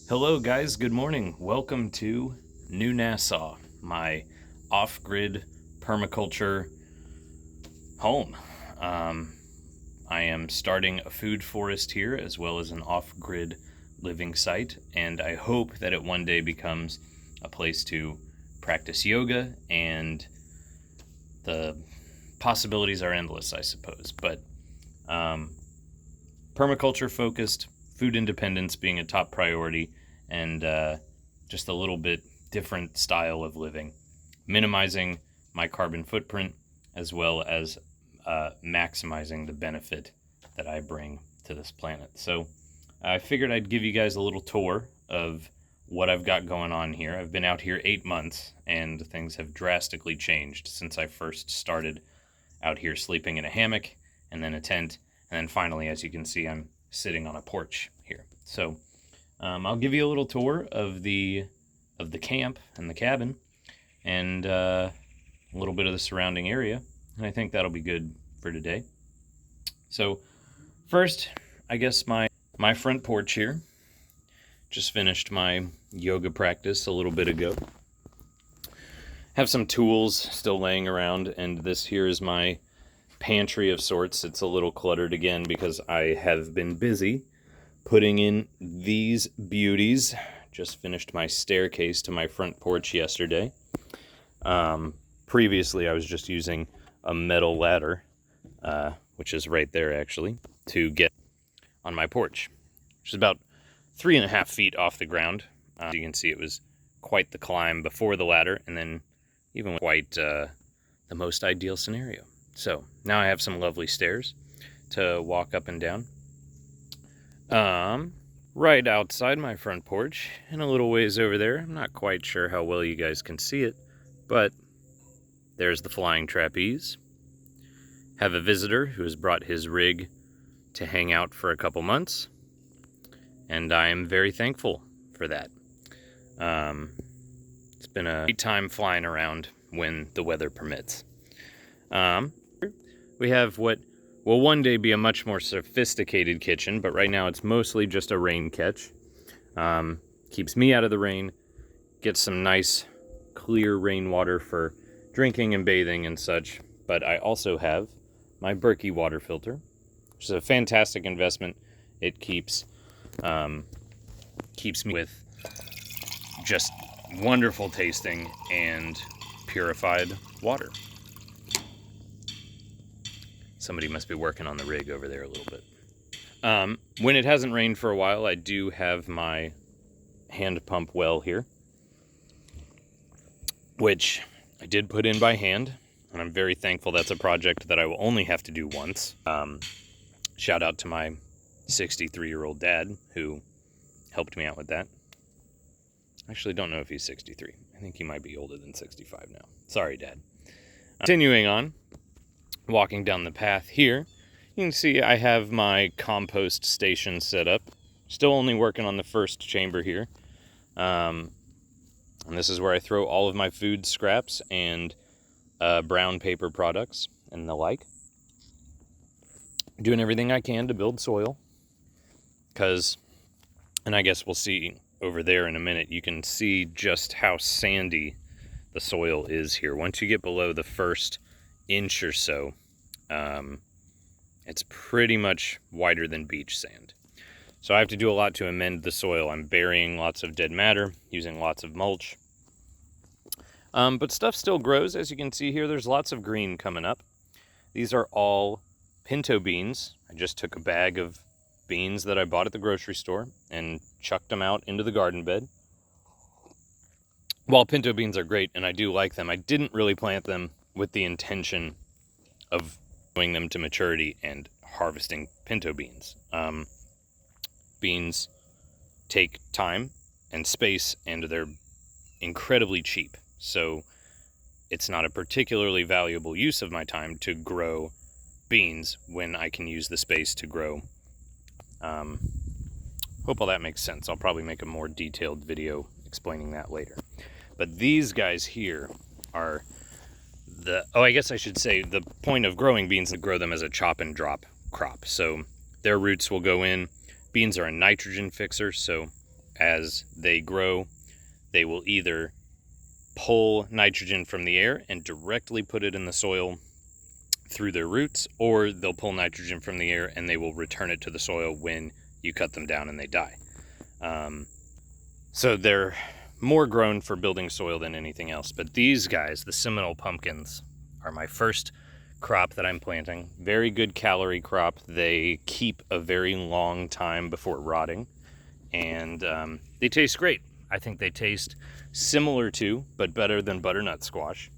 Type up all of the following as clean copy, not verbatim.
Hello guys, good morning. Welcome to New Nassau, my off-grid permaculture home. I am starting a food forest here as well as an off-grid living site, and I hope that it one day becomes a place to practice yoga, and the possibilities are endless, I suppose. But permaculture focused, food independence being a top priority, and just a little bit different style of living, minimizing my carbon footprint as well as maximizing the benefit that I bring to this planet. So I figured I'd give you guys a little tour of what I've got going on here. I've been out here 8 months, and things have drastically changed since I first started out here sleeping in a hammock and then a tent, and then finally, as you can see, I'm sitting on a porch here. So I'll give you a little tour of the camp and the cabin, and a little bit of the surrounding area, and I think that'll be good for today. So first, I guess my front porch here. Just finished my yoga practice a little bit ago. Have some tools still laying around, and this here is my pantry of sorts. It's a little cluttered again because I have been busy putting in these beauties. Just finished my staircase to my front porch yesterday. Previously, I was just using a metal ladder, which is right there actually, to get on my porch, which is about 3.5 feet off the ground. As you can see, it was quite the climb before the ladder, and then even quite the most ideal scenario. So now I have some lovely stairs to walk up and down. Right outside my front porch, and a little ways over there, I'm not quite sure how well you guys can see it, but there's the flying trapeze. Have a visitor who has brought his rig to hang out for a couple months, and I am very thankful for that. It's been a great time flying around when the weather permits. We have what will one day be a much more sophisticated kitchen, but right now it's mostly just a rain catch. Keeps me out of the rain, gets some nice clear rainwater for drinking and bathing and such. But I also have my Berkey water filter, which is a fantastic investment. It keeps me with just wonderful tasting and purified water. Somebody must be working on the rig over there a little bit. When it hasn't rained for a while, I do have my hand pump well here, which I did put in by hand, and I'm very thankful that's a project that I will only have to do once. Shout out to my 63-year-old dad who helped me out with that. I actually don't know if he's 63. I think he might be older than 65 now. Sorry, Dad. Continuing on, walking down the path here, you can see I have my compost station set up. Still only working on the first chamber here. And this is where I throw all of my food scraps and brown paper products and the like. Doing everything I can to build soil. And I guess we'll see over there in a minute, you can see just how sandy the soil is here. Once you get below the first inch or so, it's pretty much whiter than beach sand. So I have to do a lot to amend the soil. I'm burying lots of dead matter, using lots of mulch. But stuff still grows. As you can see here, there's lots of green coming up. These are all pinto beans. I just took a bag of beans that I bought at the grocery store and chucked them out into the garden bed. While pinto beans are great, and I do like them, I didn't really plant them with the intention of growing them to maturity and harvesting pinto beans. Beans take time and space, and they're incredibly cheap. So it's not a particularly valuable use of my time to grow beans when I can use the space to grow. Hope all that makes sense. I'll probably make a more detailed video explaining that later. But these guys here are I guess I should say the point of growing beans is to grow them as a chop and drop crop. So their roots will go in. Beans are a nitrogen fixer, so As they grow, they will either pull nitrogen from the air and directly put it in the soil through their roots, or they'll pull nitrogen from the air and they will return it to the soil when you cut them down and they die. So they're more grown for building soil than anything else. But these guys, the Seminole pumpkins, are my first crop that I'm planting. Very good calorie crop. They keep a very long time before rotting, and they taste great. I think they taste similar to, but better than butternut squash.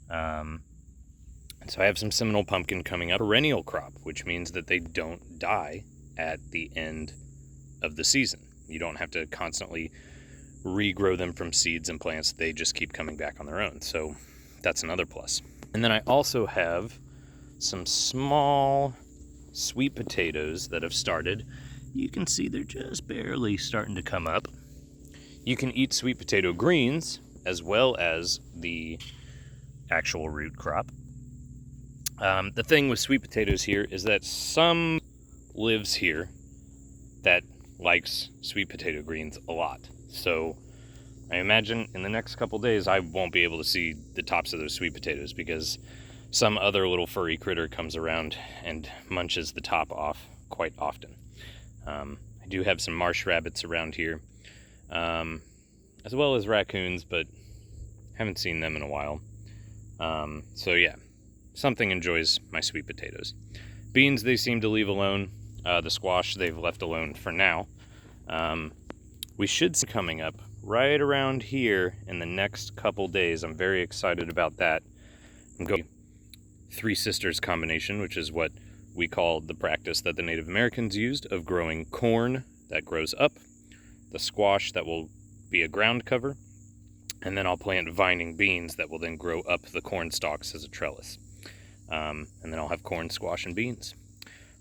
And so I have some Seminole pumpkin coming up. Perennial crop, which means that they don't die at the end of the season. You don't have to constantly regrow them from seeds and plants. They just keep coming back on their own. So that's another plus. And then I also have some small sweet potatoes that have started. You can see they're just barely starting to come up. You can eat sweet potato greens as well as the actual root crop. The thing with sweet potatoes here is that some lives here that likes sweet potato greens a lot. So I imagine in the next couple days I won't be able to see the tops of those sweet potatoes because some other little furry critter comes around and munches the top off quite often. I do have some marsh rabbits around here, as well as raccoons, but haven't seen them in a while. So yeah, something enjoys my sweet potatoes. Beans they seem to leave alone. The squash they've left alone for now. We should see coming up right around here in the next couple days. I'm very excited about that. I'm going Three Sisters combination, which is what we call the practice that the Native Americans used of growing corn that grows up, the squash that will be a ground cover, and then I'll plant vining beans that will then grow up the corn stalks as a trellis. And then I'll have corn, squash, and beans,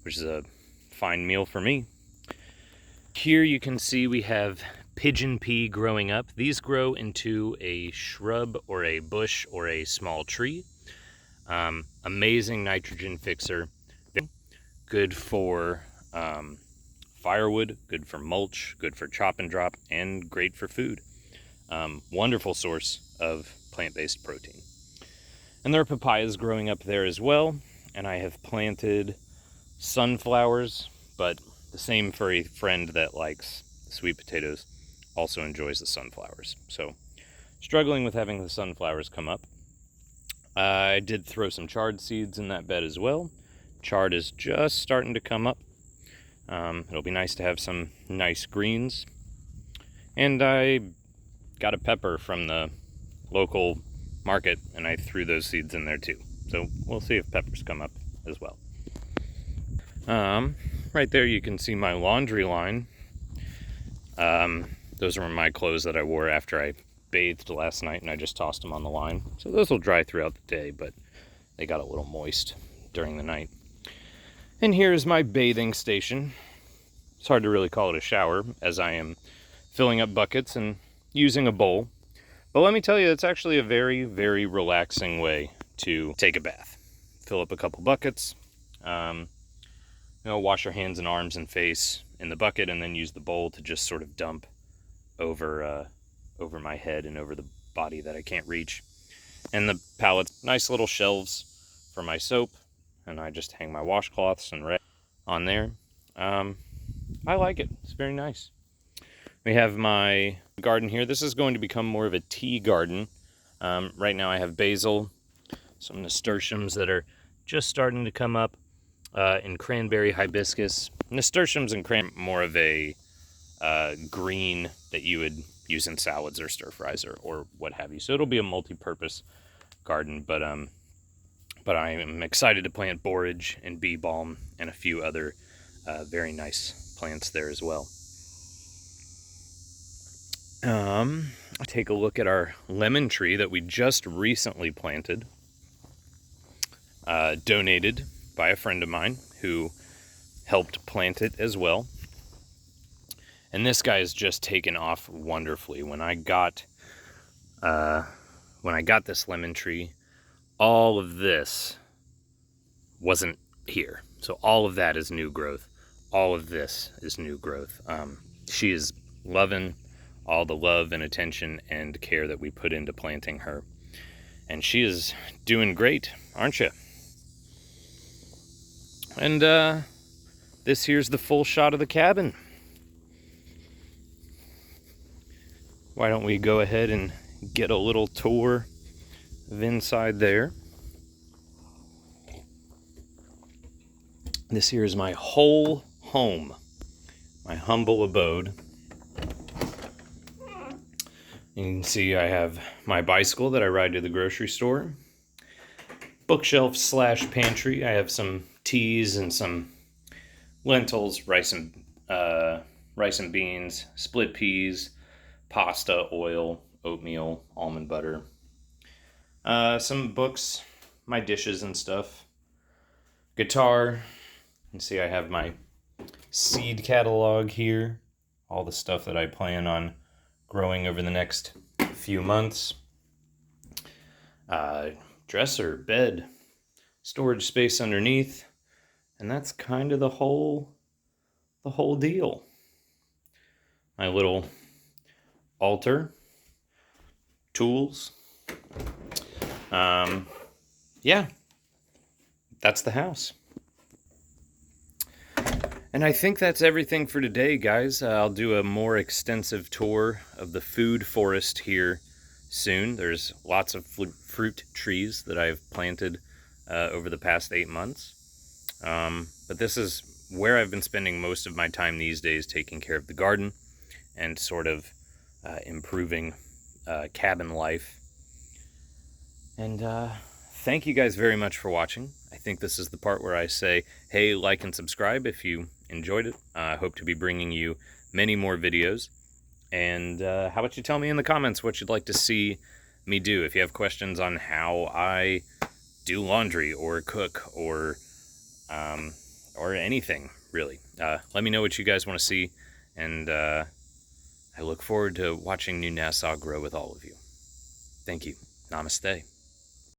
which is a fine meal for me. Here you can see we have pigeon pea growing up. These grow into a shrub or a bush or a small tree. Amazing nitrogen fixer. Good for firewood, good for mulch, good for chop and drop, and great for food. Wonderful source of plant-based protein. And there are papayas growing up there as well. And I have planted sunflowers, but the same furry friend that likes sweet potatoes also enjoys the sunflowers. So struggling with having the sunflowers come up. I did throw some chard seeds in that bed as well. Chard is just starting to come up. It'll be nice to have some nice greens. And I got a pepper from the local market and I threw those seeds in there too. So we'll see if peppers come up as well. Right there you can see my laundry line. Those are my clothes that I wore after I bathed last night and I just tossed them on the line. So those will dry throughout the day, but they got a little moist during the night. And here's my bathing station. It's hard to really call it a shower as I am filling up buckets and using a bowl. But let me tell you, it's actually a very, very relaxing way to take a bath. Fill up a couple buckets, wash your hands and arms and face in the bucket and then use the bowl to just sort of dump over my head and over the body that I can't reach. And the pallets, nice little shelves for my soap, and I just hang my washcloths and on there. I like it. It's very nice. We have my garden here. This is going to become more of a tea garden. Right now I have basil, some nasturtiums that are just starting to come up, and cranberry hibiscus. Nasturtiums and cranberry, more of a green that you would use in salads or stir fries or what have you. So it'll be a multi-purpose garden, but I am excited to plant borage and bee balm and a few other very nice plants there as well. Take a look at our lemon tree that we just recently planted, donated by a friend of mine who helped plant it as well. And this guy has just taken off wonderfully. When I got this lemon tree, all of this wasn't here. So all of that is new growth. All of this is new growth. She is loving all the love and attention and care that we put into planting her. And she is doing great, aren't you? And this here's the full shot of the cabin. Why don't we go ahead and get a little tour of inside there. This here is my whole home, my humble abode. You can see I have my bicycle that I ride to the grocery store. Bookshelf / pantry. I have some teas and some lentils, rice and beans, split peas, pasta, oil, oatmeal, almond butter. Some books, my dishes and stuff. Guitar. You can see I have my seed catalog here. All the stuff that I plan on growing over the next few months. Dresser, bed, storage space underneath, and that's kind of the whole deal. My little altar, tools. Yeah, that's the house. And I think that's everything for today, guys. I'll do a more extensive tour of the food forest here soon. There's lots of fruit trees that I've planted over the past 8 months. But this is where I've been spending most of my time these days, taking care of the garden and sort of improving cabin life. And thank you guys very much for watching. I think this is the part where I say, hey, like and subscribe if you enjoyed it. I hope to be bringing you many more videos. And how about you tell me in the comments what you'd like to see me do? If you have questions on how I do laundry or cook or anything, really. Let me know what you guys want to see. And I look forward to watching New Nassau grow with all of you. Thank you. Namaste.